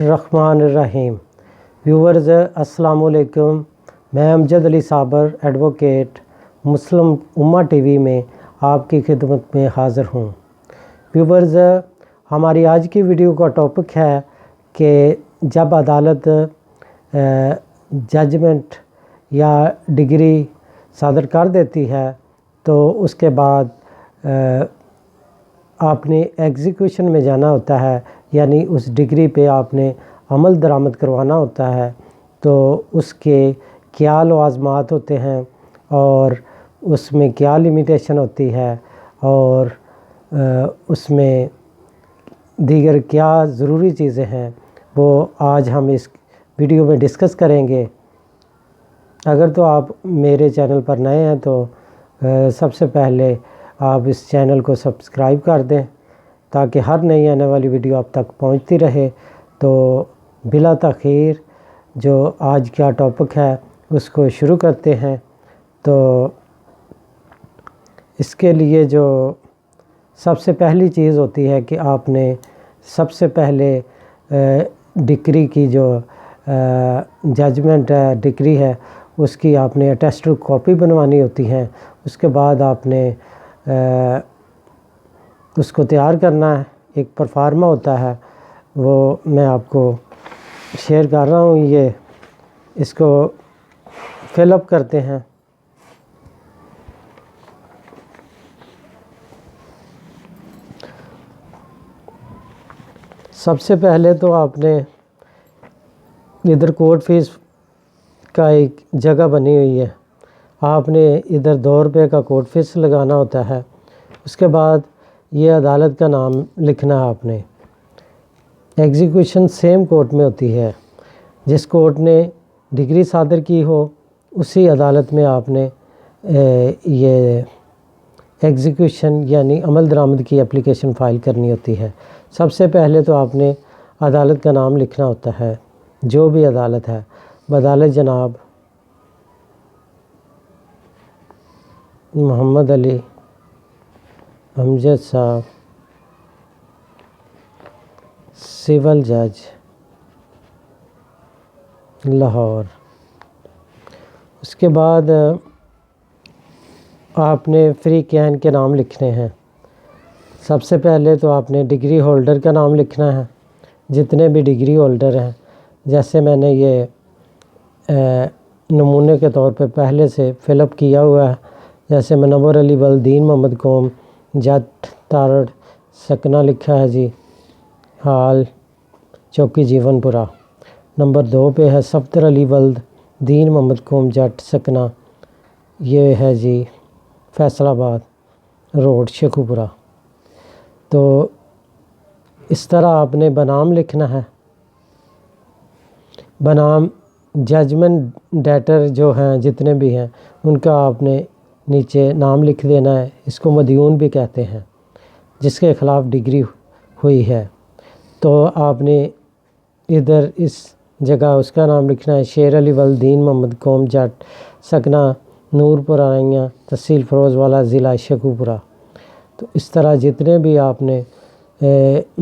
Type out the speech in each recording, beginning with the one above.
الرحمن الرحیم ویورز السلام علیکم۔ میں امجد علی صابر ایڈوکیٹ مسلم امہ ٹی وی میں آپ کی خدمت میں حاضر ہوں۔ ویورز، ہماری آج کی ویڈیو کا ٹاپک ہے کہ جب عدالت ججمنٹ یا ڈگری صادر کر دیتی ہے تو اس کے بعد آپ نے ایگزیکیوشن میں جانا ہوتا ہے، یعنی اس ڈگری پہ آپ نے عمل درآمد کروانا ہوتا ہے، تو اس کے کیا لوازمات ہوتے ہیں اور اس میں کیا لمیٹیشن ہوتی ہے اور اس میں دیگر کیا ضروری چیزیں ہیں، وہ آج ہم اس ویڈیو میں ڈسکس کریں گے۔ اگر تو آپ میرے چینل پر نئے ہیں تو سب سے پہلے آپ اس چینل کو سبسکرائب کر دیں تاکہ ہر نئی آنے والی ویڈیو آپ تک پہنچتی رہے۔ تو بلا تاخیر جو آج کا ٹاپک ہے اس کو شروع کرتے ہیں۔ تو اس کے لیے جو سب سے پہلی چیز ہوتی ہے کہ آپ نے سب سے پہلے ڈگری کی جو ججمنٹ ڈگری ہے اس کی آپ نے اٹیسٹڈ کاپی بنوانی ہوتی ہے۔ اس کے بعد آپ نے اس کو تیار کرنا ہے، ایک پرفارما ہوتا ہے، وہ میں آپ کو شیئر کر رہا ہوں۔ یہ اس کو فل اپ کرتے ہیں۔ سب سے پہلے تو آپ نے ادھر کورٹ فیس کا ایک جگہ بنی ہوئی ہے، آپ نے ادھر 2 روپے کا کورٹ فیس لگانا ہوتا ہے۔ اس کے بعد یہ عدالت کا نام لکھنا ہے آپ نے۔ ایگزیکیوشن سیم کورٹ میں ہوتی ہے، جس کورٹ نے ڈگری صادر کی ہو اسی عدالت میں آپ نے یہ ایگزیکیوشن یعنی عمل درآمد کی اپلیکیشن فائل کرنی ہوتی ہے۔ سب سے پہلے تو آپ نے عدالت کا نام لکھنا ہوتا ہے، جو بھی عدالت ہے۔ بعدالت جناب محمد علی امجد صاحب، سول جج لاہور۔ اس کے بعد آپ نے فری کین کے نام لکھنے ہیں۔ سب سے پہلے تو آپ نے ڈگری ہولڈر کا نام لکھنا ہے، جتنے بھی ڈگری ہولڈر ہیں۔ جیسے میں نے یہ نمونے کے طور پہ پہلے سے فل اپ کیا ہوا ہے، جیسے منور علی ولدین محمد قوم جٹ تارڑ سکنہ لکھا ہے جی، حال چوکی جیون پورہ۔ نمبر 2 پہ ہے صفدر علی ولد دین محمد قوم جٹ سکنہ، یہ ہے جی فیصل آباد روڈ شیخو پورہ۔ تو اس طرح آپ نے بنام لکھنا ہے۔ بنام ججمنٹ ڈیٹر جو ہیں جتنے بھی ہیں ان کا آپ نے نیچے نام لکھ دینا ہے۔ اس کو مدیون بھی کہتے ہیں، جس کے خلاف ڈگری ہوئی ہے۔ تو آپ نے ادھر اس جگہ اس کا نام لکھنا ہے، شیر علی ولدین محمد قوم جٹ سکنہ نور پورانیہ تحصیل فیروز والا ضلع شیخو پورہ۔ تو اس طرح جتنے بھی آپ نے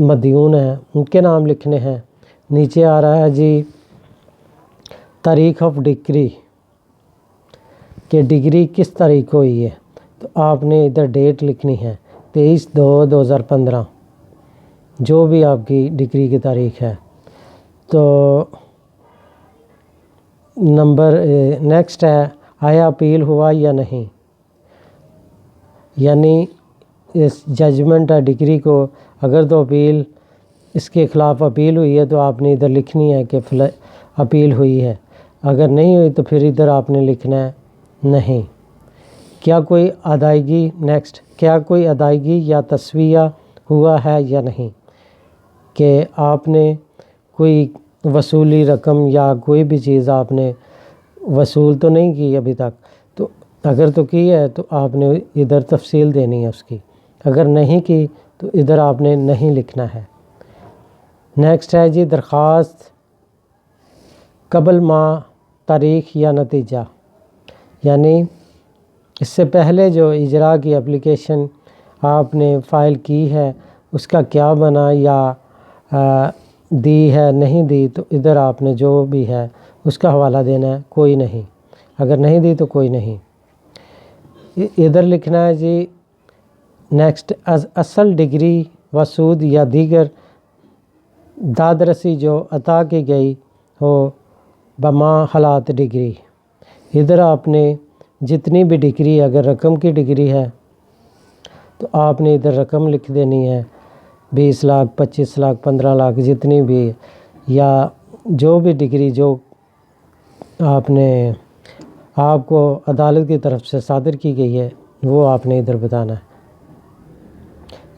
مدیون ہیں ان کے نام لکھنے ہیں۔ نیچے آ رہا ہے جی تاریخ آف ڈگری، کہ ڈگری کس تاریخ کو ہوئی ہے، تو آپ نے ادھر ڈیٹ لکھنی ہے 23/2/2015، جو بھی آپ کی ڈگری کی تاریخ ہے۔ تو نمبر نیکسٹ ہے آیا اپیل ہوا یا نہیں، یعنی اس ججمنٹ ڈگری کو اگر تو اپیل اس کے خلاف اپیل ہوئی ہے تو آپ نے ادھر لکھنی ہے کہ اپیل ہوئی ہے، اگر نہیں ہوئی تو پھر ادھر آپ نے لکھنا ہے نہیں۔ کیا کوئی ادائیگی نیکسٹ کیا کوئی ادائیگی یا تسویہ ہوا ہے یا نہیں، کہ آپ نے کوئی وصولی رقم یا کوئی بھی چیز آپ نے وصول تو نہیں کی ابھی تک، تو اگر تو کی ہے تو آپ نے ادھر تفصیل دینی ہے اس کی، اگر نہیں کی تو ادھر آپ نے نہیں لکھنا ہے۔ نیکسٹ ہے جی درخواست قبل ماہ تاریخ یا نتیجہ، یعنی اس سے پہلے جو اجراء کی اپلیکیشن آپ نے فائل کی ہے اس کا کیا بنا، یا دی ہے نہیں دی تو ادھر آپ نے جو بھی ہے اس کا حوالہ دینا ہے، کوئی نہیں، اگر نہیں دی تو کوئی نہیں۔ ادھر لکھنا ہے جی نیکسٹ اصل ڈگری و سود یا دیگر دادرسی جو عطا کی گئی ہو بما حالات ڈگری۔ ادھر آپ نے جتنی بھی ڈگری، اگر رقم کی ڈگری ہے تو آپ نے ادھر رقم لکھ دینی ہے، 20 لاکھ 25 لاکھ 15 لاکھ جتنی بھی، یا جو بھی ڈگری جو آپ کو عدالت کی طرف سے صادر کی گئی ہے وہ آپ نے ادھر بتانا ہے،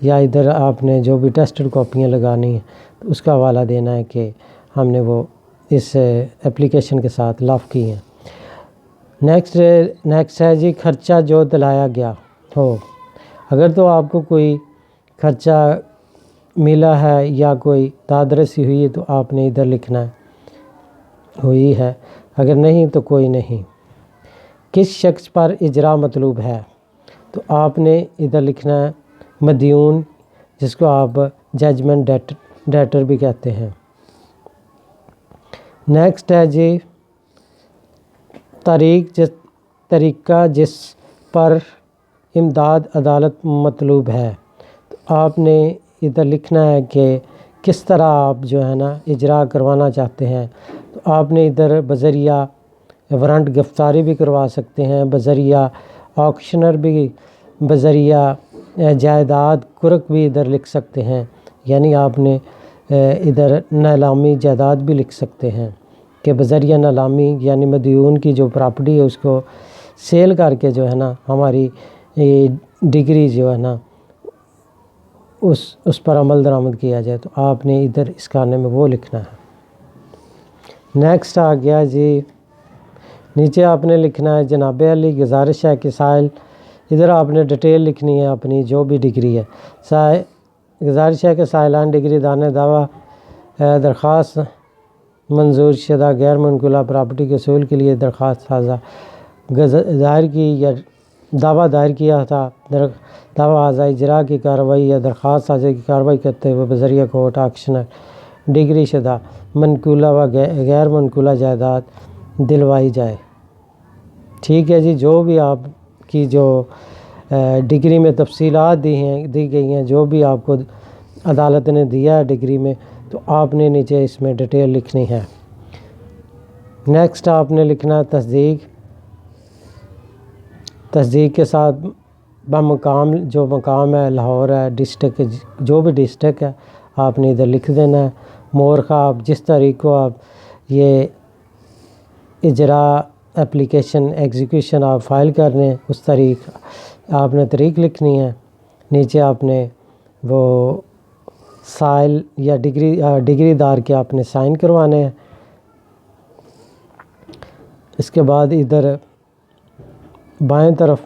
یا ادھر آپ نے جو بھی ٹیسٹڈ کاپیاں لگانی ہیں تو اس کا حوالہ دینا ہے کہ ہم نے وہ اس اپلیکیشن کے ساتھ لاف کی ہیں۔ نیکسٹ ہے جی خرچہ جو دلایا گیا ہو۔ اگر تو آپ کو کوئی خرچہ ملا ہے یا کوئی دادرسی ہوئی ہے تو آپ نے ادھر لکھنا ہے ہوئی ہے، اگر نہیں تو کوئی نہیں۔ کس شخص پر اجرا مطلوب ہے تو آپ نے ادھر لکھنا ہے مدیون، جس کو آپ ججمنٹ ڈیٹر بھی کہتے ہیں۔ نیکسٹ ہے جی طریقہ جس پر امداد عدالت مطلوب ہے، تو آپ نے ادھر لکھنا ہے کہ کس طرح آپ جو ہے نا اجرا کروانا چاہتے ہیں، تو آپ نے ادھر بذریعہ وارنٹ گرفتاری بھی کروا سکتے ہیں، بذریعہ آکشنر بھی، بذریعہ جائیداد قرق بھی ادھر لکھ سکتے ہیں، یعنی آپ نے ادھر نیلامی جائیداد بھی لکھ سکتے ہیں کہ بذریعہ نیلامی، یعنی مدیون کی جو پراپرٹی ہے اس کو سیل کر کے جو ہے نا ہماری ڈگری جو ہے نا اس پر عمل درآمد کیا جائے، تو آپ نے ادھر اس کھانے میں وہ لکھنا ہے۔ نیکسٹ آ گیا جی نیچے آپ نے لکھنا ہے جناب علی گزارش ہے کہ سائل، ادھر آپ نے ڈیٹیل لکھنی ہے اپنی جو بھی ڈگری ہے۔ گزارش ہے کہ سائلان ڈگری دانے دعویٰ درخواست منظور شدہ غیر منقولہ پراپرٹی کے حصول کے لیے درخواست سازا دائر کی یا دعویٰ دائر کیا تھا، دعویٰ اعضاء اجرا کی کارروائی یا درخواست سازی کی کارروائی کرتے ہوئے بذریعہ کورٹ آکشنر ڈگری شدہ منقولہ و غیر منقولہ جائیداد دلوائی جائے۔ ٹھیک ہے جی، جو بھی آپ کی جو ڈگری میں تفصیلات دی گئی ہیں، جو بھی آپ کو عدالت نے دیا ہے ڈگری میں، تو آپ نے نیچے اس میں ڈیٹیل لکھنی ہے۔ نیکسٹ آپ نے لکھنا ہے تصدیق کے ساتھ بمقام، جو مقام ہے لاہور ہے، ڈسٹرک جو بھی ڈسٹرک ہے آپ نے ادھر لکھ دینا ہے۔ مورخہ آپ جس تاریخ کو آپ یہ اجرا اپلیکیشن ایگزیکیوشن آپ فائل کر رہے ہیں اس تاریخ آپ نے تاریخ لکھنی ہے۔ نیچے آپ نے وہ سائل یا ڈگری دار کے آپ نے سائن کروانے ہیں۔ اس کے بعد ادھر بائیں طرف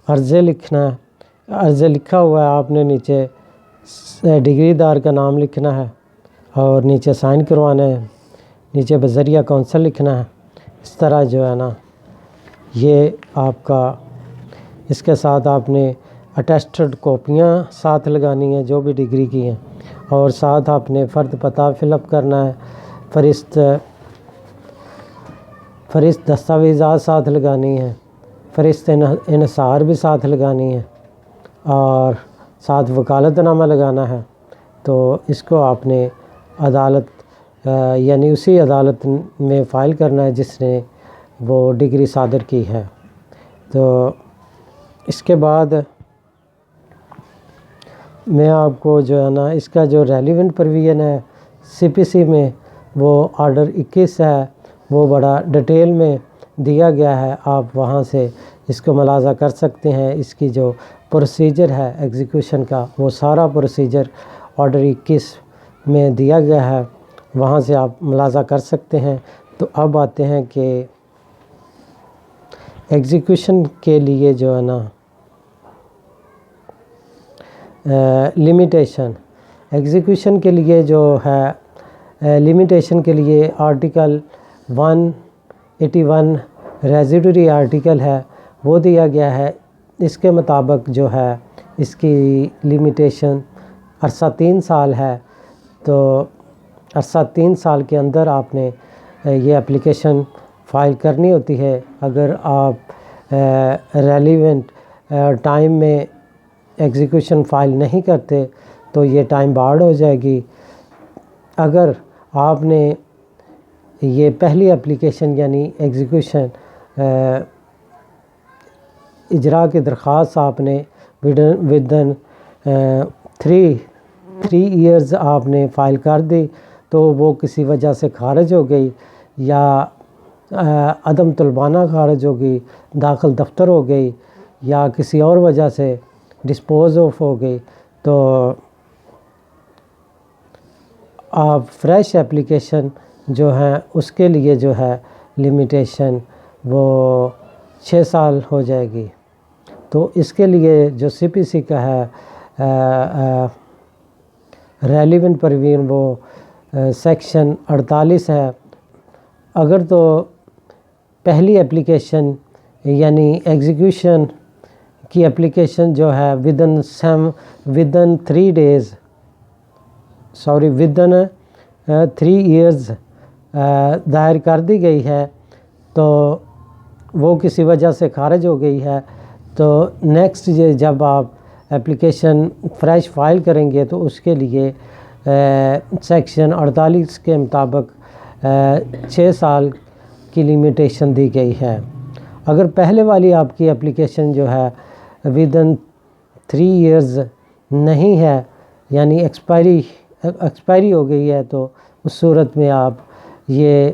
عرضے لکھنا ہے، عرضے لکھا ہوا ہے، آپ نے نیچے ڈگری دار کا نام لکھنا ہے اور نیچے سائن کروانا ہے، نیچے بذریعہ کونسل لکھنا ہے۔ اس طرح جو ہے نا یہ آپ کا، اس کے ساتھ آپ نے اٹیسٹڈ کاپیاں ساتھ لگانی ہیں جو بھی ڈگری کی ہیں، اور ساتھ آپ نے فرد پتہ فل اپ کرنا ہے، فرست دستاویزات ساتھ لگانی ہیں، فرست انحصار بھی ساتھ لگانی ہے، اور ساتھ وکالت نامہ لگانا ہے۔ تو اس کو آپ نے عدالت یعنی اسی عدالت میں فائل کرنا ہے جس نے وہ ڈگری صادر کی ہے۔ تو اس کے بعد میں آپ کو جو ہے نا اس کا جو ریلیونٹ پروویژن ہے سی پی سی میں، وہ آرڈر 21 ہے، وہ بڑا ڈیٹیل میں دیا گیا ہے، آپ وہاں سے اس کو ملاحظہ کر سکتے ہیں۔ اس کی جو پروسیجر ہے ایگزیکیوشن کا، وہ سارا پروسیجر آرڈر 21 میں دیا گیا ہے، وہاں سے آپ ملاحظہ کر سکتے ہیں۔ تو اب آتے ہیں کہ ایگزیکیوشن کے لیے جو ہے نا لمیٹیشن، ایگزیکیوشن کے لیے جو ہے لمیٹیشن کے لیے آرٹیکل 181 ریزیڈوری آرٹیکل ہے، وہ دیا گیا ہے۔ اس کے مطابق جو ہے اس کی لمیٹیشن عرصہ 3 سال ہے۔ تو عرصہ 3 سال کے اندر آپ نے یہ اپلیکیشن فائل کرنی ہوتی ہے۔ اگر آپ ریلیونٹ ٹائم میں ایگزیکیوشن فائل نہیں کرتے تو یہ ٹائم بارڈ ہو جائے گی۔ اگر آپ نے یہ پہلی اپلیکیشن یعنی ایگزیکیوشن اجرا کی درخواست آپ نے ودن 3 ایئرز آپ نے فائل کر دی تو وہ کسی وجہ سے خارج ہو گئی یا عدم طلبانہ خارج ہو گئی، داخل دفتر ہو گئی یا کسی اور وجہ سے ڈسپوز آف ہو گئی، تو آپ فریش اپلیکیشن جو ہیں اس کے لیے جو ہے لمیٹیشن وہ 6 سال ہو جائے گی۔ تو اس کے لیے جو سی پی سی کا ہے ریلیونٹ پروین وہ سیکشن 48 ہے۔ اگر تو پہلی اپلیکیشن یعنی ایگزیکیوشن کی اپلیکیشن جو ہے ودن 3 ایئرز دائر کر دی گئی ہے تو وہ کسی وجہ سے خارج ہو گئی ہے، تو نیکسٹ جب آپ اپلیکیشن فریش فائل کریں گے تو اس کے لیے سیکشن 48 کے مطابق 6 سال کی لمیٹیشن دی گئی ہے۔ اگر پہلے والی آپ کی اپلیکیشن جو ہے ودن 3 ایئرز نہیں ہے یعنی ایکسپائری ہو گئی ہے تو اس صورت میں آپ یہ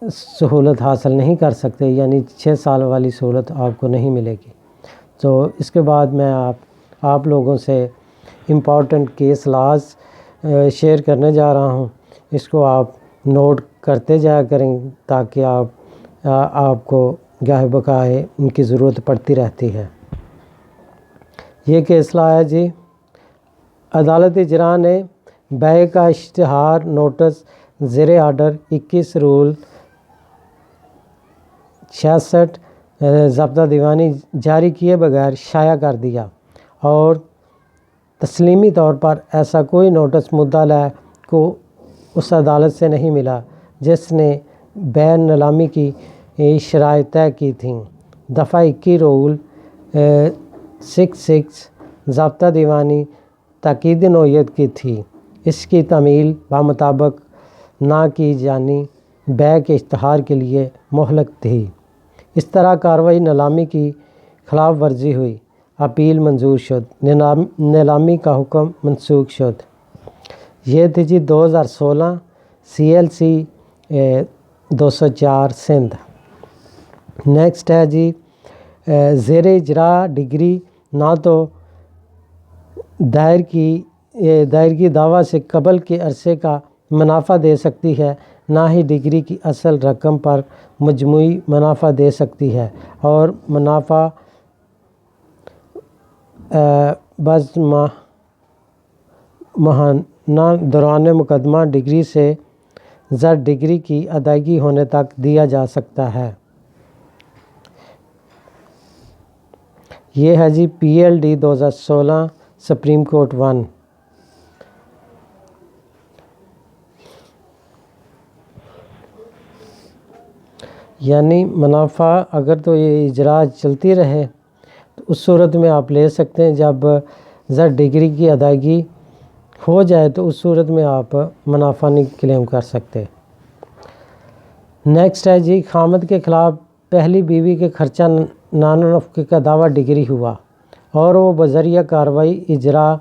سہولت حاصل نہیں کر سکتے، یعنی 6 سال والی سہولت آپ کو نہیں ملے گی۔ تو اس کے بعد میں آپ لوگوں سے امپورٹنٹ کیس لاز شیئر کرنے جا رہا ہوں، اس کو آپ نوٹ کرتے جایا کریں تاکہ آپ کو گاہے بگاہے ان کی ضرورت پڑتی رہتی ہے۔ یہ کیس لا ہے جی، عدالت اجرا نے بیع کا اشتہار نوٹس زیر آرڈر 21 رول 66 ضابطہ دیوانی جاری کیے بغیر شائع کر دیا اور تسلیمی طور پر ایسا کوئی نوٹس مدعا کو اس عدالت سے نہیں ملا جس نے بیع نیلامی کی شرائط طے کی تھیں۔ دفعہ 21 رول 66 ضابطہ دیوانی تاکید نوعیت کی تھی، اس کی تعمیل بمطابق نہ کی جانی بیع کے اشتہار کے لیے مہلت تھی۔ اس طرح کارروائی نیلامی کی خلاف ورزی ہوئی، اپیل منظور شد، نیلامی کا حکم منسوخ شد۔ یہ تھی جی 2016 CLC 204 سندھ۔ نیکسٹ ہے جی زیر اجرا ڈگری نہ تو دائرگی دعویٰ سے قبل کے عرصے کا منافع دے سکتی ہے، نہ ہی ڈگری کی اصل رقم پر مجموعی منافع دے سکتی ہے، اور منافع بز ماہانہ دوران مقدمہ ڈگری سے زر ڈگری کی ادائیگی ہونے تک دیا جا سکتا ہے۔ یہ ہے جی PLD 2016 سپریم کورٹ 1۔ یعنی منافع اگر تو یہ اجرا چلتی رہے تو اس صورت میں آپ لے سکتے ہیں، جب زر ڈگری کی ادائیگی ہو جائے تو اس صورت میں آپ منافع نہیں کلیم کر سکتے۔ نیکسٹ ہے جی خامد کے خلاف پہلی بیوی کے خرچہ نانفقے کا دعویٰ ڈگری ہوا اور وہ بذریعہ کارروائی اجرا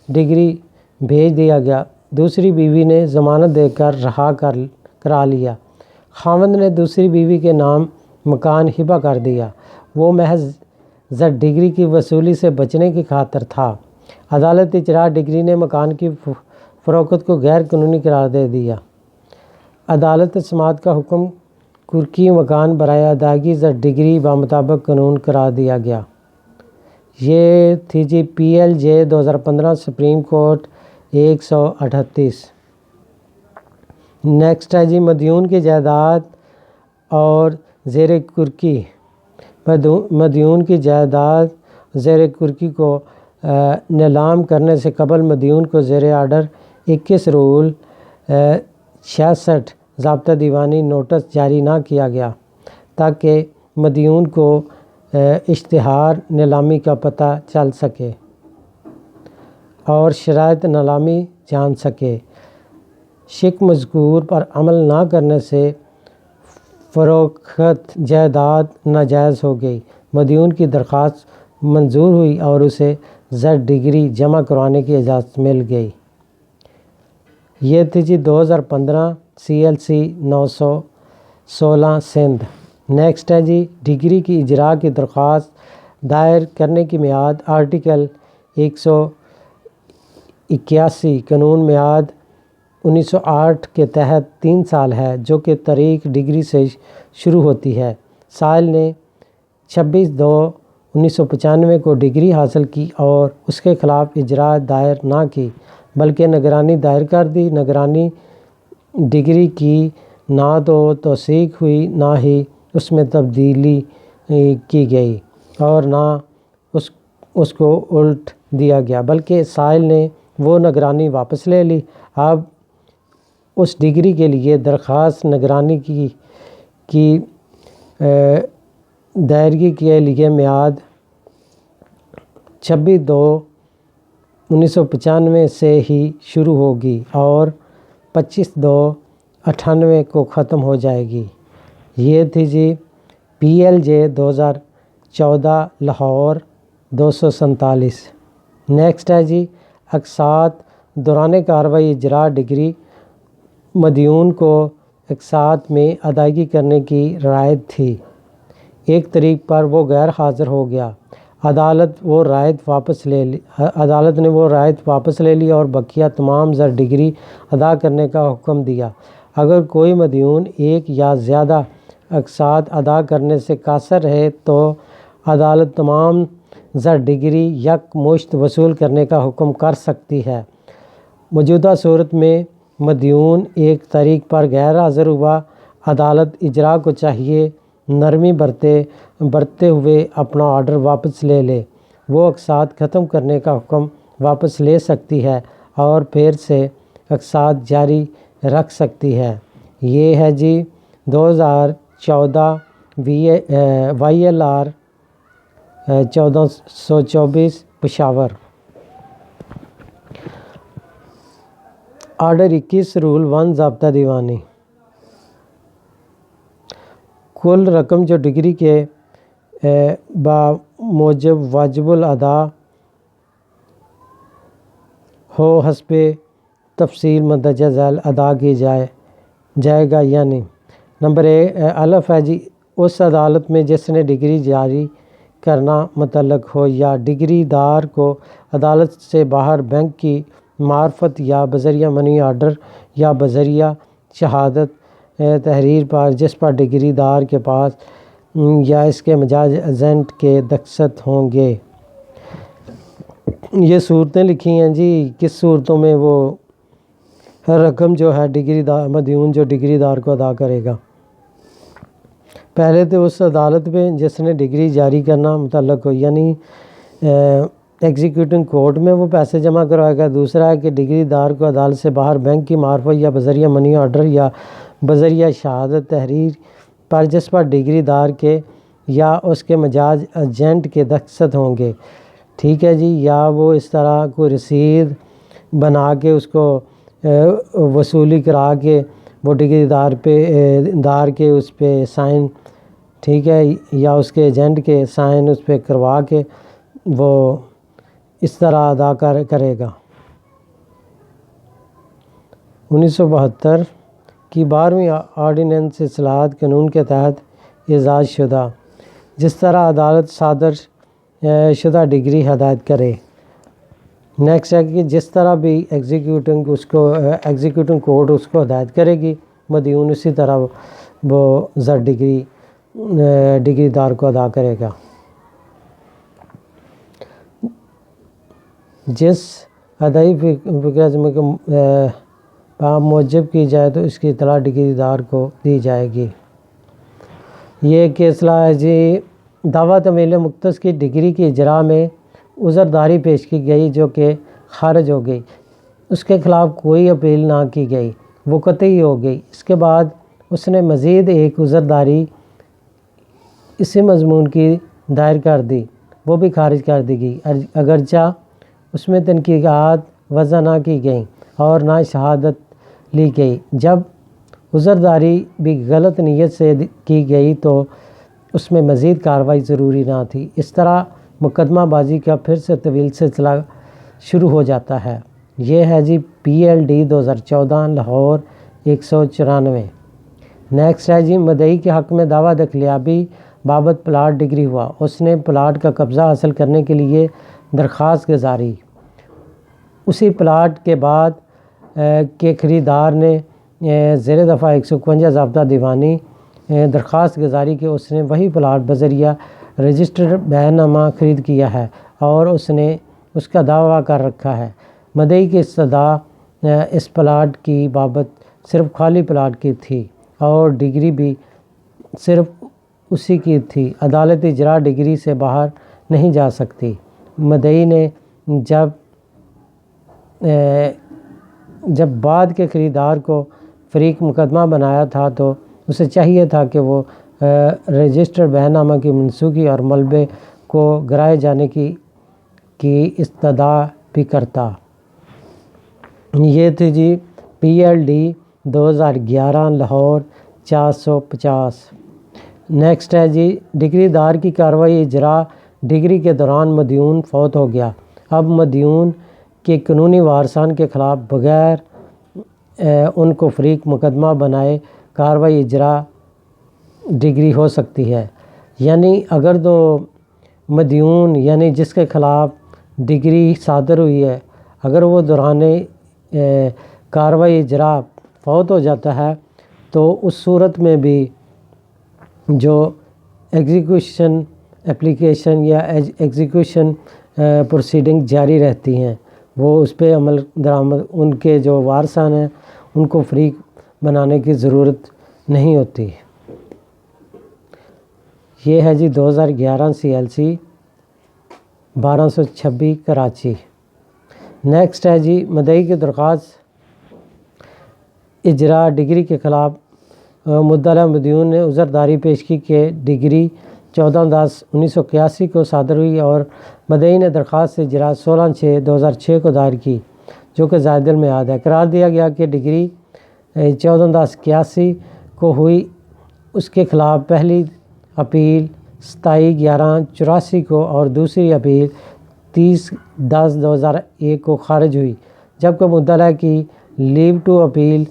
ڈگری بھیج دیا گیا، دوسری بیوی نے ضمانت دے کر رہا کرا لیا، خامد نے دوسری بیوی کے نام مکان ہبہ کر دیا، وہ محض زر ڈگری کی وصولی سے بچنے کی خاطر تھا۔ عدالت اجرا ڈگری نے مکان کی فروخت کو غیر قانونی قرار دے دیا۔ عدالت سماعت کا حکم کرکی مکان برائے ادائیگی زر ڈگری بمطابق قانون قرار دیا گیا۔ یہ تھی جی PLJ 2015 سپریم کورٹ 138۔ نیکسٹ ہے جی مدیون کی جائیداد اور زیر کرکی۔ مدیون کی جائیداد زیر کرکی کو نیلام کرنے سے قبل مدیون کو زیر آرڈر 21 رول 66 ضابطہ دیوانی نوٹس جاری نہ کیا گیا تاکہ مدیون کو اشتہار نیلامی کا پتہ چل سکے اور شرائط نیلامی جان سکے۔ شق مذکور پر عمل نہ کرنے سے فروخت جائیداد ناجائز ہو گئی۔ مدیون کی درخواست منظور ہوئی اور اسے زیڈ ڈگری جمع کروانے کی اجازت مل گئی۔ یہ تھی جی 2015 CLC 916 سندھ۔ نیکسٹ ہے جی ڈگری کی اجراء کی درخواست دائر کرنے کی میعاد آرٹیکل 181 قانون میعاد 1908 کے تحت 3 سال ہے، جو کہ تاریخ ڈگری سے شروع ہوتی ہے۔ سائل نے 26/2/1995 کو ڈگری حاصل کی اور اس کے خلاف اجراء دائر نہ کی بلکہ نگرانی دائر کر دی۔ نگرانی ڈگری کی نہ تو توثیق ہوئی، نہ ہی اس میں تبدیلی کی گئی اور نہ اس کو الٹ دیا گیا، بلکہ سائل نے وہ نگرانی واپس لے لی۔ اب اس ڈگری کے لیے درخواست نگرانی کی دائرگی کے لیے میعاد 26/2/1995 سے ہی شروع ہوگی اور 25/2/98 کو ختم ہو جائے گی۔ یہ تھی جی PLJ 2014 لاہور 247۔ نیکسٹ ہے جی اقساط دوران کارروائی اجراء ڈگری مدیون کو اقساط میں ادائیگی کرنے کی رعایت تھی۔ ایک تاریخ پر وہ غیر حاضر ہو گیا۔ عدالت نے وہ رعایت واپس لے لی اور بقیہ تمام زر ڈگری ادا کرنے کا حکم دیا۔ اگر کوئی مدیون ایک یا زیادہ اقساط ادا کرنے سے قاصر رہے تو عدالت تمام زر ڈگری یک مشت وصول کرنے کا حکم کر سکتی ہے۔ موجودہ صورت میں مدیون ایک تاریخ پر غیر حاضر ہوا، عدالت اجراء کو چاہیے نرمی برتتے ہوئے اپنا آرڈر واپس لے لے۔ وہ اقساط ختم کرنے کا حکم واپس لے سکتی ہے اور پھر سے اقساط جاری رکھ سکتی ہے۔ یہ ہے جی 2014 YLR 1424 پشاور۔ آرڈر 21 رول 1 ضابطہ دیوانی۔ کل رقم جو ڈگری کے بموجب واجب الادا ہو حسب تفصیل مندرجہ ذیل ادا کی جائے گا یعنی نمبر الف ہے جی اس عدالت میں جس نے ڈگری جاری کرنا متعلق ہو یا ڈگری دار کو عدالت سے باہر بینک کی معرفت یا بذریعہ منی آرڈر یا بذریعہ شہادت تحریر پر جس پر ڈگری دار کے پاس یا اس کے مجاز ایجنٹ کے دستخط ہوں گے۔ یہ صورتیں لکھی ہیں جی، کس صورتوں میں وہ رقم جو ہے مدیون جو ڈگری دار کو ادا کرے گا۔ پہلے تو اس عدالت میں جس نے ڈگری جاری کرنا متعلق ہو یعنی ایگزیکیوٹنگ کورٹ میں وہ پیسے جمع کروائے گا۔ دوسرا ہے کہ ڈگری دار کو عدالت سے باہر بینک کی معرفت یا بذریعہ منی آرڈر یا بذریعہ شہادت تحریر پر جس پر ڈگری دار کے یا اس کے مجاز ایجنٹ کے دستخط ہوں گے، ٹھیک ہے جی، یا وہ اس طرح کوئی رسید بنا کے اس کو وصولی کرا کے وہ ڈگری دار کے اس پہ سائن، ٹھیک ہے، یا اس کے ایجنٹ کے سائن اس پہ کروا کے وہ اس طرح ادا کرے گا۔ 1972 کی 12ویں آرڈیننس اصلاحات قانون کے تحت اعزاز شدہ جس طرح عدالت صادر شدہ ڈگری ہدایت کرے۔ نیکسٹ ہے کہ جس طرح بھی ایگزیکیوٹنگ کورٹ اس کو ہدایت کرے گی مدیون اسی طرح وہ زر ڈگری دار کو ادا کرے گا۔ جس ادائی فکر میں موجب کی جائے تو اس کی اطلاع ڈگری دار کو دی جائے گی۔ یہ اصلاح ہے جی دعویٰ تعمیل مختص کی ڈگری کی اجراء میں عذرداری پیش کی گئی جو کہ خارج ہو گئی، اس کے خلاف کوئی اپیل نہ کی گئی وہ قطعی ہو گئی۔ اس کے بعد اس نے مزید ایک عذرداری اسی مضمون کی دائر کر دی، وہ بھی خارج کر دی گئی، اگرچہ اس میں تنقیدات وضع نہ کی گئیں اور نہ شہادت لی گئی۔ جب عذرداری بھی غلط نیت سے کی گئی تو اس میں مزید کارروائی ضروری نہ تھی۔ اس طرح مقدمہ بازی کا پھر سے طویل سلسلہ شروع ہو جاتا ہے۔ یہ ہے جی PLD 2014 لاہور 194۔ نیکسٹ ہے جی مدعی کے حق میں دعویٰ دخلیابی بابت پلاٹ ڈگری ہوا۔ اس نے پلاٹ کا قبضہ حاصل کرنے کے لیے درخواست گزاری۔ اسی پلاٹ کے بعد کے خریدار نے زیر دفعہ 151 ضابطہ دیوانی درخواست گزاری کہ اس نے وہی پلاٹ بذریعہ رجسٹرڈ بیان نامہ خرید کیا ہے اور اس نے اس کا دعویٰ کر رکھا ہے۔ مدعی کی استدعا اس پلاٹ کی بابت صرف خالی پلاٹ کی تھی اور ڈگری بھی صرف اسی کی تھی۔ عدالت اجرا ڈگری سے باہر نہیں جا سکتی۔ مدعی نے جب بعد کے خریدار کو فریق مقدمہ بنایا تھا تو اسے چاہیے تھا کہ وہ رجسٹرڈ بیان نامہ کی منسوخی اور ملبے کو گرائے جانے کی استدعا بھی کرتا۔ یہ تھی جی PLD 2011 لاہور 450۔ نیکسٹ ہے جی ڈگری دار کی کارروائی اجرا ڈگری کے دوران مدیون فوت ہو گیا۔ اب مدیون کے قانونی وارثان کے خلاف بغیر ان کو فریق مقدمہ بنائے کارروائی اجرا ڈگری ہو سکتی ہے۔ یعنی اگر تو مدیون یعنی جس کے خلاف ڈگری صادر ہوئی ہے اگر وہ دوران کارروائی اجرا فوت ہو جاتا ہے تو اس صورت میں بھی جو ایگزیکیوشن اپلیکیشن یا ایگزیکیوشن پروسیڈنگ جاری رہتی ہیں وہ اس پہ عمل درآمد ان کے جو وارثان ہیں ان کو فریق بنانے کی ضرورت نہیں ہوتی۔ یہ ہے جی 2011 CLC 1226 کراچی۔ نیکسٹ ہے جی مدعی کی درخواست اجرا ڈگری کے خلاف مدعا مدیون نے عذرداری پیش کی کہ ڈگری 14/10/1981 کو صادر ہوئی اور مدعی نے درخواست اجرا 16/6/2006 کو دائر کی جو کہ زائد المیعاد ہے۔ قرار دیا گیا کہ ڈگری 14/10/81 کو ہوئی اس کے خلاف پہلی اپیل 27/11/84 کو اور دوسری اپیل 30/10/2001 کو خارج ہوئی، جبکہ مدعا کی لیو ٹو اپیل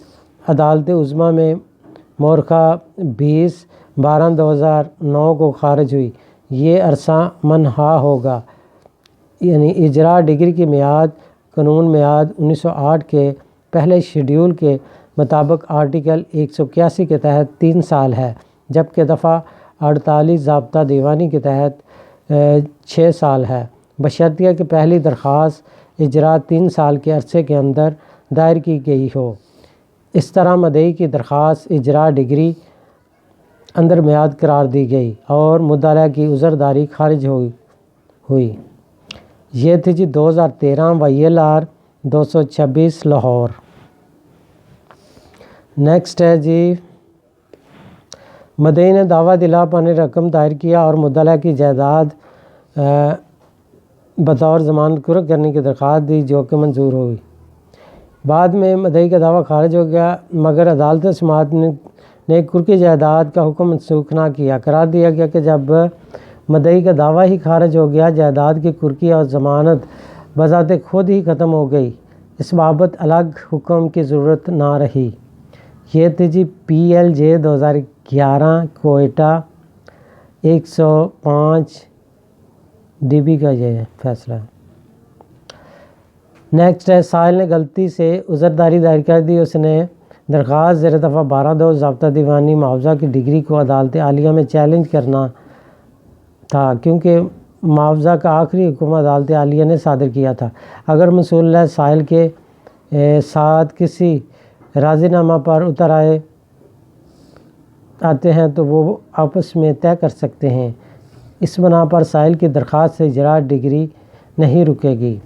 عدالت عظمیٰ میں مورخہ 20/12/2009 کو خارج ہوئی۔ یہ عرصہ منہا ہوگا، یعنی اجرا ڈگری کی میعاد قانون میعاد 1908 کے پہلے شیڈول کے مطابق آرٹیکل 181 کے تحت 3 سال ہے، جبکہ دفعہ 48 ضابطہ دیوانی کے تحت 6 سال ہے، بشرطیہ کہ پہلی درخواست اجرا 3 سال کے عرصے کے اندر دائر کی گئی ہو۔ اس طرح مدعی کی درخواست اجرا ڈگری اندر میعاد قرار دی گئی اور مدعا کی عذرداری خارج ہوئی۔ یہ تھی جی 2013 YLR 226 لاہور۔ نیکسٹ ہے جی مدعی نے دعویٰ دلا پانے رقم دائر کیا اور مدعا کی جائیداد بطور ضمانت قرق کرنے کی درخواست دی جو کہ منظور ہوئی۔ بعد میں مدعی کا دعویٰ خارج ہو گیا مگر عدالت سماعت نے قرقی جائیداد کا حکم منسوخ نہ کیا۔ قرار دیا گیا کہ جب مدعی کا دعویٰ ہی خارج ہو گیا جائیداد کی قرقی اور ضمانت بذات خود ہی ختم ہو گئی، اس بابت الگ حکم کی ضرورت نہ رہی۔ یہ تھی جی PLJ 2011 کوئٹہ 105 DB کا یہ فیصلہ ہے۔ نیکسٹ ہے سائل نے غلطی سے عذرداری دائر کر دی۔ اس نے درخواست زیر دفعہ 12(2) ضابطہ دیوانی معاوضہ کی ڈگری کو عدالت عالیہ میں چیلنج کرنا تھا کیونکہ معاوضہ کا آخری حکم عدالت عالیہ نے صادر کیا تھا۔ اگر مصول سائل کے ساتھ کسی راضی نامہ پر اتر آتے ہیں تو وہ آپس میں طے کر سکتے ہیں۔ اس بنا پر سائل کی درخواست سے اجرا ڈگری نہیں رکے گی۔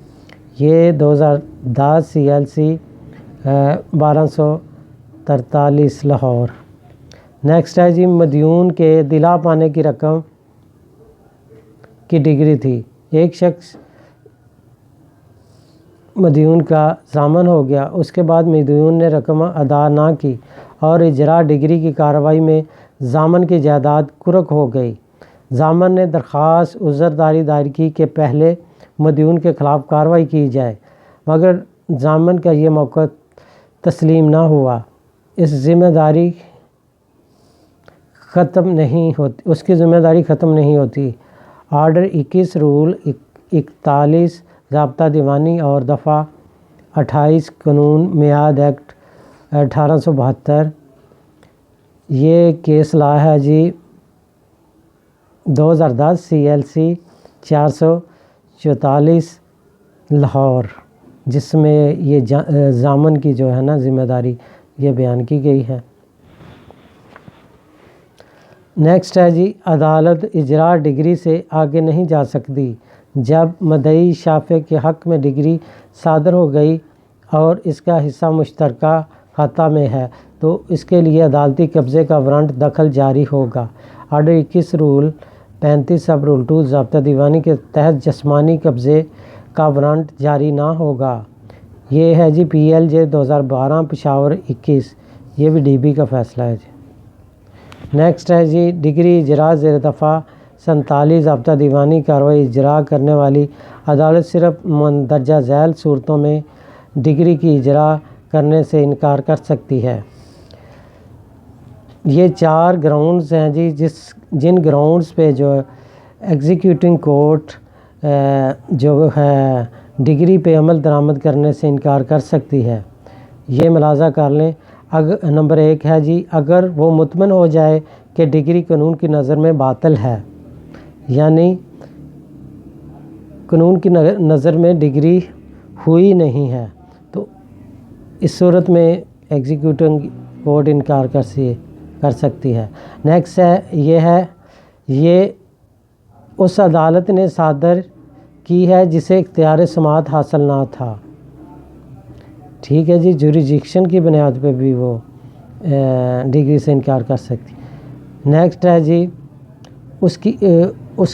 یہ 2010 CLC 43 لاہور۔ نیکسٹ ہے جی مدیون کے دلا پانے کی رقم کی ڈگری تھی۔ ایک شخص مدیون کا ضامن ہو گیا، اس کے بعد مدیون نے رقم ادا نہ کی اور اجراء ڈگری کی کارروائی میں ضامن کی جائیداد کرک ہو گئی۔ ضامن نے درخواست عذرداری دائر کی کہ پہلے مدیون کے خلاف کارروائی کی جائے، مگر ضامن کا یہ موقع تسلیم نہ ہوا۔ اس کی ذمہ داری ختم نہیں ہوتی۔ آرڈر 21 رول 41 ضابطہ دیوانی اور دفعہ 28 قانون میعاد ایکٹ 1872 یہ کیس لا ہے جی 2010 CLC 444 لاہور، جس میں یہ ضامن کی جو ہے نا ذمہ داری یہ بیان کی گئی ہے۔ نیکسٹ ہے جی عدالت اجراء ڈگری سے آگے نہیں جا سکتی جب مدعی شافع کے حق میں ڈگری صادر ہو گئی اور اس کا حصہ مشترکہ خطہ میں ہے تو اس کے لیے عدالتی قبضے کا وارنٹ دخل جاری ہوگا۔ آرڈر 21 رول 35 سب رول 2 ضابطہ دیوانی کے تحت جسمانی قبضے کا وارنٹ جاری نہ ہوگا۔ یہ ہے جی PLJ 2012 پشاور 21، یہ بھی DB کا فیصلہ ہے جی۔ نیکسٹ ہے جی ڈگری اجراء زیر دفعہ 47 ضابطہ دیوانی کارروائی اجراء کرنے والی عدالت صرف مندرجہ ذیل صورتوں میں ڈگری کی اجراء کرنے سے انکار کر سکتی ہے۔ یہ 4 گراؤنڈز ہیں جی جن گراؤنڈز پہ جو ایگزیکیوٹنگ کورٹ جو ہے ڈگری پہ عمل درآمد کرنے سے انکار کر سکتی ہے۔ یہ ملاحظہ کر لیں۔ نمبر 1 ہے جی اگر وہ مطمئن ہو جائے کہ ڈگری قانون کی نظر میں باطل ہے، یعنی قانون کی نظر میں ڈگری ہوئی نہیں ہے، تو اس صورت میں ایگزیکیوٹنگ کورٹ انکار کر سکتی ہے۔ نیکسٹ ہے یہ اس عدالت نے صادر کی ہے جسے اختیار سماعت حاصل نہ تھا۔ ٹھیک ہے جی، جوریسڈکشن کی بنیاد پہ بھی وہ ڈگری سے انکار کر سکتی۔ نیکسٹ ہے جی اس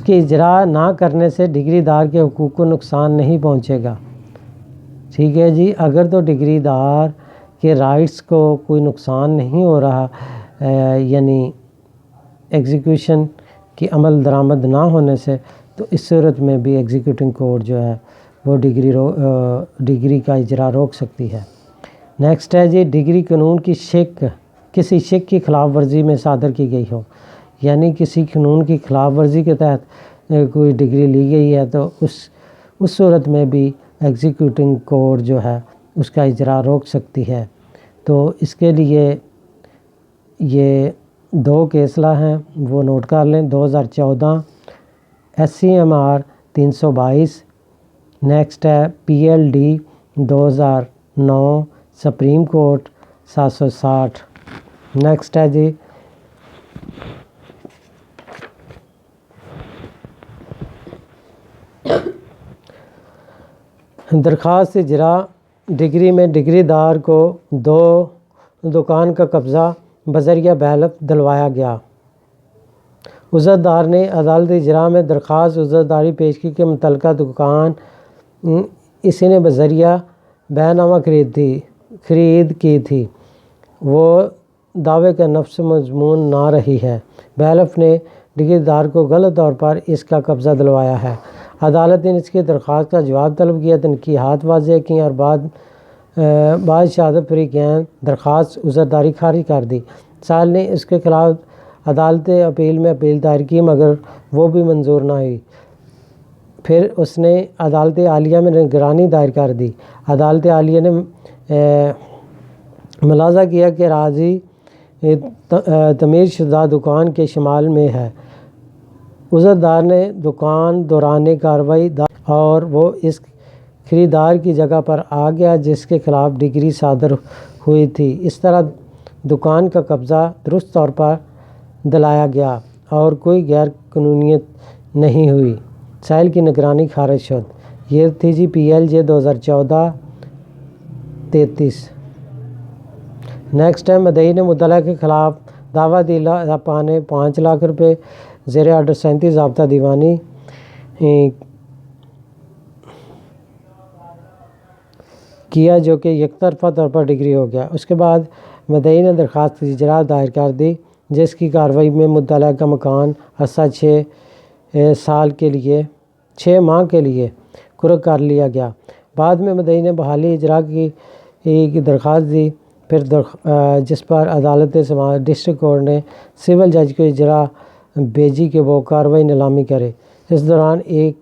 کی اجراء نہ کرنے سے ڈگری دار کے حقوق کو نقصان نہیں پہنچے گا۔ ٹھیک ہے جی، اگر تو ڈگری دار کے رائٹس کو کوئی نقصان نہیں ہو رہا، یعنی ایگزیکیوشن کی عمل درآمد نہ ہونے سے، تو اس صورت میں بھی ایگزیکیوٹنگ کورٹ جو ہے وہ ڈگری کا اجراء روک سکتی ہے۔ نیکسٹ ہے جی ڈگری قانون کی کسی شک کی خلاف ورزی میں صادر کی گئی ہو، یعنی کسی قانون کی خلاف ورزی کے تحت کوئی ڈگری لی گئی ہے تو اس صورت میں بھی ایگزیکیوٹنگ کورٹ جو ہے اس کا اجراء روک سکتی ہے۔ تو اس کے لیے یہ 2 کیسلا ہیں وہ نوٹ کر لیں۔ 2014 SCMR 322، نیکسٹ ہے PLD 2009 سپریم کورٹ 760۔ نیکسٹ ہے جی درخواست اجراء ڈگری میں ڈگری دار کو دکان کا قبضہ بذریعہ بحلف دلوایا گیا۔ عذردار نے عدالت اجراء میں درخواست عذرداری پیش کی کہ متعلقہ دکان اسی نے بذریعہ بیع نامہ خرید کی تھی، وہ دعوے کا نفس مضمون نہ رہی ہے۔ بحلف نے ڈگری دار کو غلط طور پر اس کا قبضہ دلوایا ہے۔ عدالت نے اس کی درخواست کا جواب طلب کیا، تنقیحات واضح کیں اور بعد شہادت فریقین درخواست عذرداری خارج کر دی۔ سائل نے اس کے خلاف عدالت اپیل میں اپیل دائر کی مگر وہ بھی منظور نہ ہوئی۔ پھر اس نے عدالت عالیہ میں نگرانی دائر کر دی۔ عدالت عالیہ نے ملاحظہ کیا کہ راضی تعمیر شدہ دکان کے شمال میں ہے۔ عذردار نے دکان دوران کارروائی اور وہ اس خریدار کی جگہ پر آ گیا جس کے خلاف ڈگری صادر ہوئی تھی۔ اس طرح دکان کا قبضہ درست طور پر دلایا گیا اور کوئی غیر قانونیت نہیں ہوئی۔ سائل کی نگرانی خارج شد۔ یہ تھی جی PLJ 2014 33۔ نیکسٹ ہے مدعی نے مطلع کے خلاف دعویٰ دلا پانے 5 لاکھ روپے زیر آرڈر 37 ضابطہ دیوانی کیا، جو کہ یک طرفہ طور پر ڈگری ہو گیا۔ اس کے بعد مدعی نے درخواست اجرا دائر کر دی، جس کی کارروائی میں مطلع کا مکان عرصہ 6 ماہ کے لیے قرق کر لیا گیا۔ بعد میں مدعی نے بحالی اجرا کی درخواست دی، پھر جس پر عدالت سماعت ڈسٹرکٹ کورٹ نے سول جج کو اجرا بھیجی کہ وہ کارروائی نیلامی کرے۔ اس دوران ایک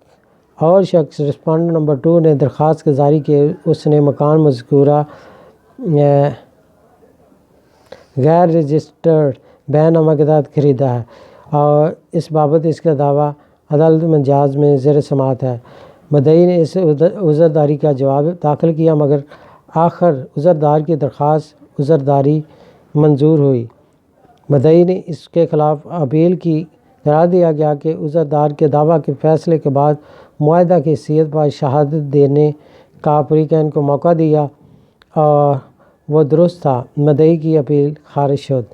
اور شخص رسپونڈنٹ نمبر 2 نے درخواست جاری کی، اس نے مکان مذکورہ غیر رجسٹرڈ بیان نامہ کے تحت خریدا ہے اور اس بابت اس کا دعویٰ عدالت مجاز میں زیر سماعت ہے۔ مدعی نے اس عذرداری کا جواب داخل کیا، مگر آخر عذردار کی درخواست عذرداری منظور ہوئی۔ مدعی نے اس کے خلاف اپیل کی، قرار دیا گیا کہ عذردار کے دعویٰ کے فیصلے کے بعد معاہدہ کی حیثیت پر شہادت دینے کا فریقین کو موقع دیا اور وہ درست تھا۔ مدعی کی اپیل خارج شد۔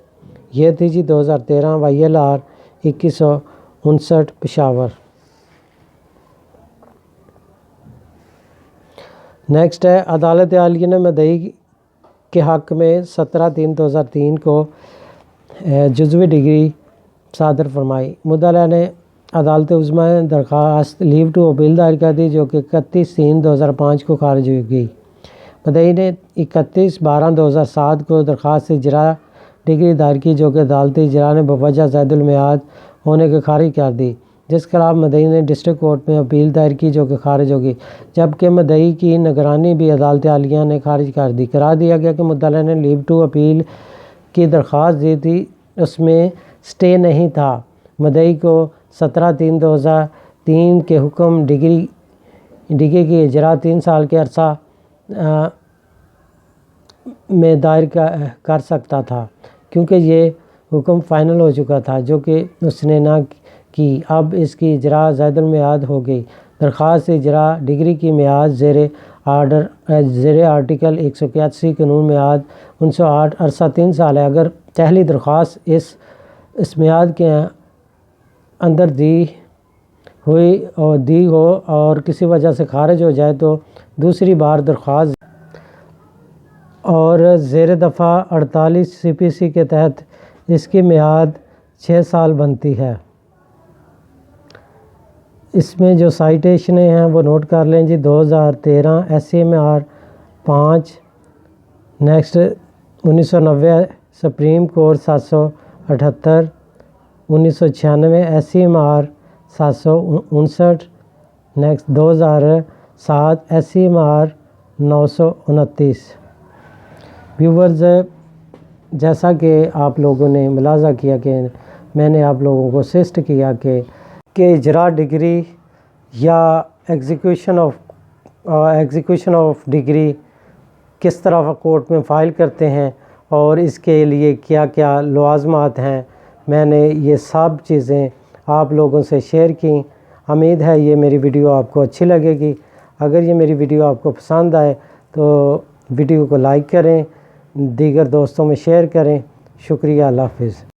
یہ تھی 2013 YLR 2159 پشاور۔ نیکسٹ ہے عدالت عالیہ نے مدعی کے حق میں 17/3/2003 کو جزوی ڈگری صادر فرمائی۔ مدعا نے عدالت عظمیٰ میں درخواست لیو ٹو اپیل دائر کر دی، جو کہ 31/3/2005 کو خارج ہوئی گئی۔ مدعی نے 31/12/2007 کو درخواست اجرا ڈگری دائر کی، جو کہ عدالتی اجرا نے بوجہ زائد المیعاد ہونے کے خارج کر دی، جس کے خلاف مدعی نے ڈسٹرکٹ کورٹ میں اپیل دائر کی، جو کہ خارج ہوگی، جبکہ مدعی کی نگرانی بھی عدالت عالیہ نے خارج کر دی۔ قرار دیا گیا کہ مدعا نے لیو ٹو اپیل کی درخواست دی تھی، اس میں سٹے نہیں تھا۔ مدعی کو 17/3/2003 کے حکم ڈگری کی اجرا 3 سال کے عرصہ میں دائر کر سکتا تھا، کیونکہ یہ حکم فائنل ہو چکا تھا، جو کہ اس نے نہ کی۔ اب اس کی اجرا زائد المیعاد ہو گئی۔ درخواست اجرا ڈگری کی میعاد زیر آرٹیکل 181 قانون میعاد 1908 عرصہ 3 سال ہے۔ اگر پہلی درخواست اس میعاد کے اندر دی ہو اور کسی وجہ سے خارج ہو جائے تو دوسری بار درخواست اور زیر دفعہ 48 CPC کے تحت اس کی میعاد 6 سال بنتی ہے۔ اس میں جو سائٹیشنیں ہیں وہ نوٹ کر لیں جی۔ 2013 SCMR 5، next 1990 supreme court 778، 1996 SCMR 759، next 2007 SCMR 929۔ Viewers, جیسا کہ آپ لوگوں نے ملاحظہ کیا کہ میں نے آپ لوگوں کو اسسٹ کیا کہ اجرا ڈگری یا ایگزیکیوشن آف ڈگری کس طرح کورٹ میں فائل کرتے ہیں اور اس کے لیے کیا کیا لوازمات ہیں، میں نے یہ سب چیزیں آپ لوگوں سے شیئر کی۔ امید ہے یہ میری ویڈیو آپ کو اچھی لگے گی۔ اگر یہ میری ویڈیو آپ کو پسند آئے تو ویڈیو کو لائک کریں، دیگر دوستوں میں شیئر کریں۔ شکریہ، اللہ حافظ۔